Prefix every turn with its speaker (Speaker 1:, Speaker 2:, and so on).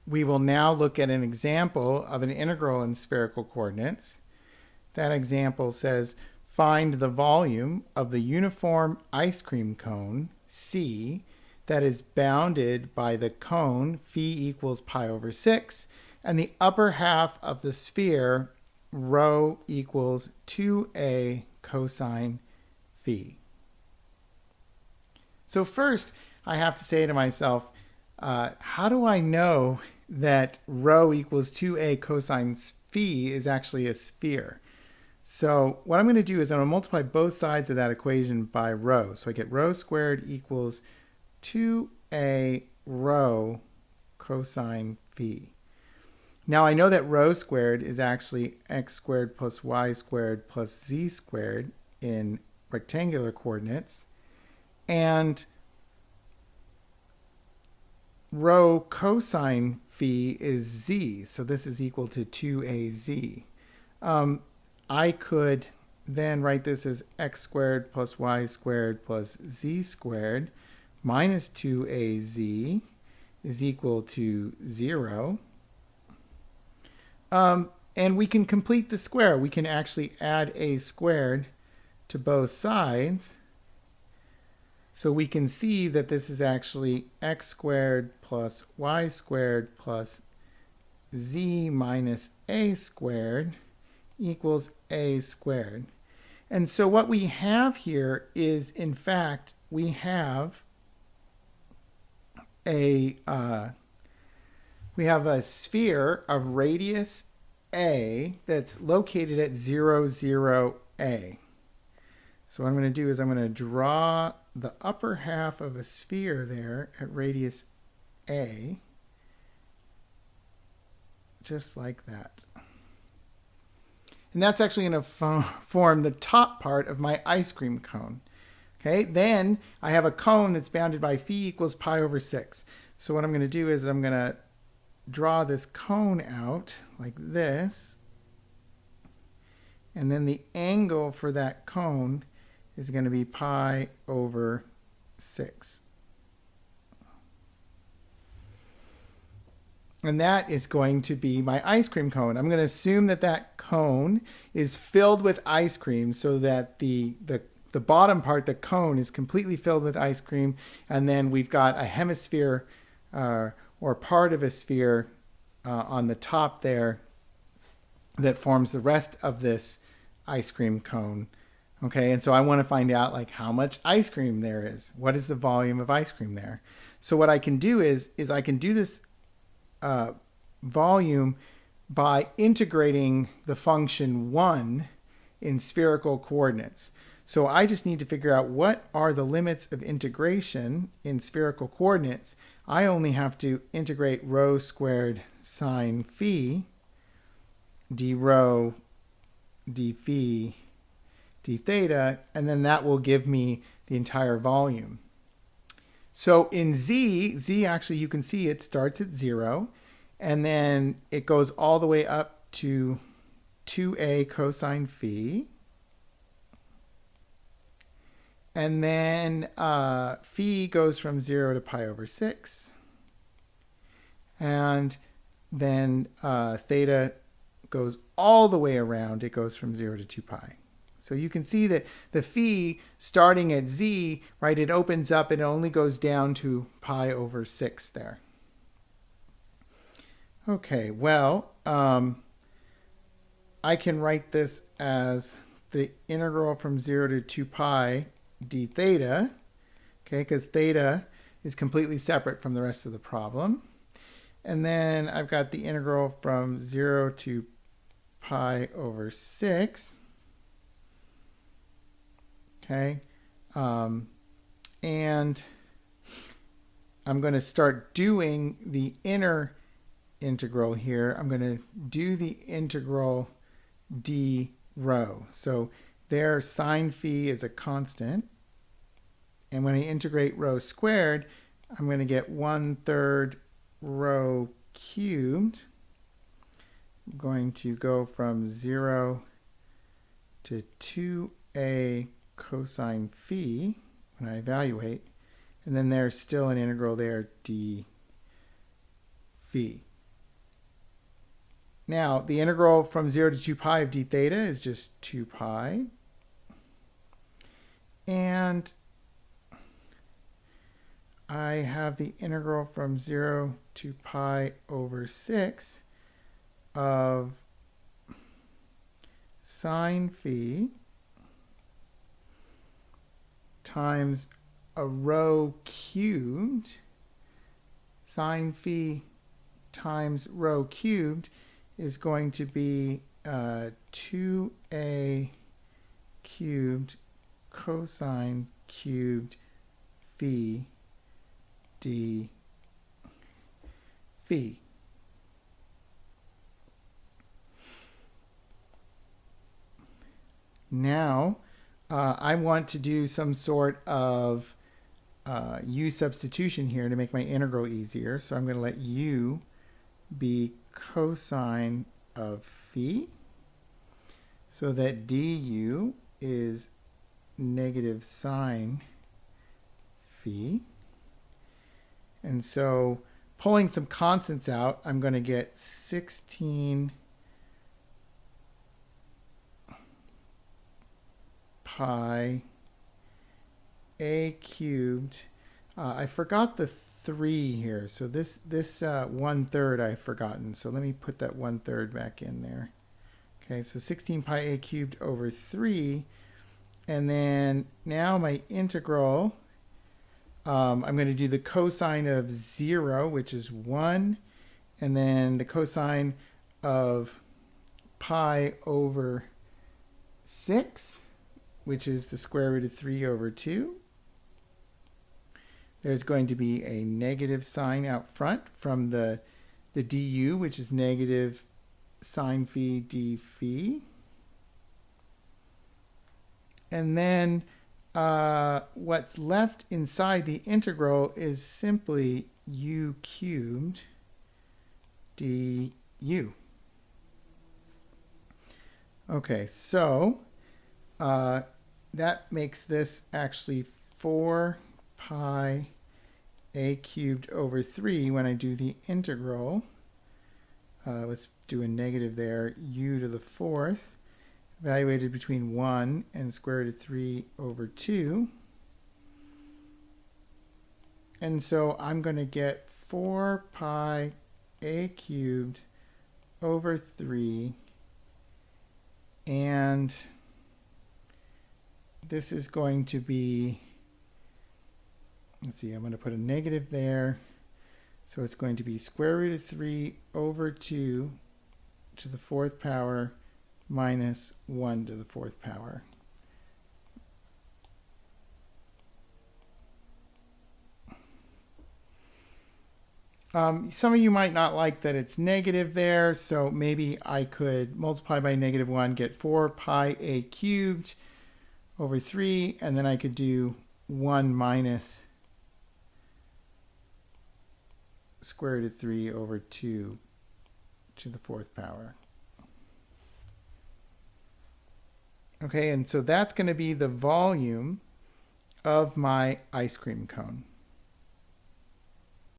Speaker 1: we will now look at an example of an integral in spherical coordinates. That example says, find the volume of the uniform ice cream cone, C, that is bounded by the cone, phi equals pi over 6, and the upper half of the sphere, rho equals 2a cosine phi. So first, I have to say to myself, how do I know that rho equals 2a cosine phi is actually a sphere? So what I'm going to do is I'm going to multiply both sides of that equation by rho. So I get rho squared equals 2a rho cosine phi. Now I know that rho squared is actually x squared plus y squared plus z squared in rectangular coordinates. And rho cosine phi is z, so this is equal to 2az. I could then write this as x squared plus y squared plus z squared minus 2az is equal to 0. And we can complete the square. We can actually add a squared to both sides. So we can see that this is actually x squared plus y squared plus z minus a squared equals a squared. And so what we have here is, in fact, we have a sphere of radius a that's located at 0, 0, a. So what I'm going to do is I'm going to draw the upper half of a sphere there at radius a, just like that. And that's actually going to form the top part of my ice cream cone. Okay, then I have a cone that's bounded by phi equals pi over 6. So what I'm going to do is I'm going to draw this cone out like this. And then the angle for that cone is going to be pi over 6. And that is going to be my ice cream cone. I'm going to assume that that cone is filled with ice cream so that the bottom part, the cone, is completely filled with ice cream. And then we've got a hemisphere or part of a sphere on the top there that forms the rest of this ice cream cone. Okay, and so I want to find out like how much ice cream there is. What is the volume of ice cream there? So what I can do is I can do this volume by integrating the function 1 in spherical coordinates. So I just need to figure out what are the limits of integration in spherical coordinates. I only have to integrate rho squared sine phi d rho d phi d theta, and then that will give me the entire volume. So in z actually, you can see it starts at 0, and then it goes all the way up to 2a cosine phi. And then phi goes from 0 to pi over 6. And then theta goes all the way around. It goes from 0 to 2 pi. So you can see that the phi starting at z, right, it opens up and it only goes down to pi over 6 there. Okay, well, I can write this as the integral from 0 to 2 pi d theta, okay, because theta is completely separate from the rest of the problem. And then I've got the integral from 0 to pi over 6. Okay, and I'm going to start doing the inner integral here. I'm going to do the integral d rho. So there sine phi is a constant. And when I integrate rho squared, I'm going to get 1/3 rho cubed. I'm going to go from 0 to 2a cosine phi when I evaluate. And then there's still an integral there, d phi. Now, the integral from 0 to 2 pi of d theta is just 2 pi. And I have the integral from 0 to pi over 6 of sine phi times a rho cubed. Sine phi times rho cubed is going to be 2a cubed cosine cubed phi d phi. Now, I want to do some sort of u substitution here to make my integral easier. So I'm going to let u be cosine of phi, so that du is negative sine phi. And so pulling some constants out, I'm going to get 16 pi a cubed. I forgot the 3 here, so this 1/3 I've forgotten. So let me put that 1/3 back in there. Okay, so 16 pi a cubed over 3. And then now my integral, I'm going to do the cosine of 0, which is 1. And then the cosine of pi over 6, which is the square root of 3 over 2. There's going to be a negative sign out front from the du, which is negative sine phi d phi. And then what's left inside the integral is simply u cubed du. Okay, so that makes this actually 4 pi a cubed over 3 when I do the integral. Let's do a negative there, u to the 4th, evaluated between 1 and square root of 3 over 2. And so I'm going to get 4 pi a cubed over 3, and this is going to be, let's see, I'm going to put a negative there. So it's going to be square root of 3 over 2 to the 4th power minus 1 to the 4th power. Some of you might not like that it's negative there, so maybe I could multiply by negative 1, get 4 pi a cubed over 3, and then I could do 1 minus square root of 3 over 2 to the 4th power. Okay, and so that's going to be the volume of my ice cream cone.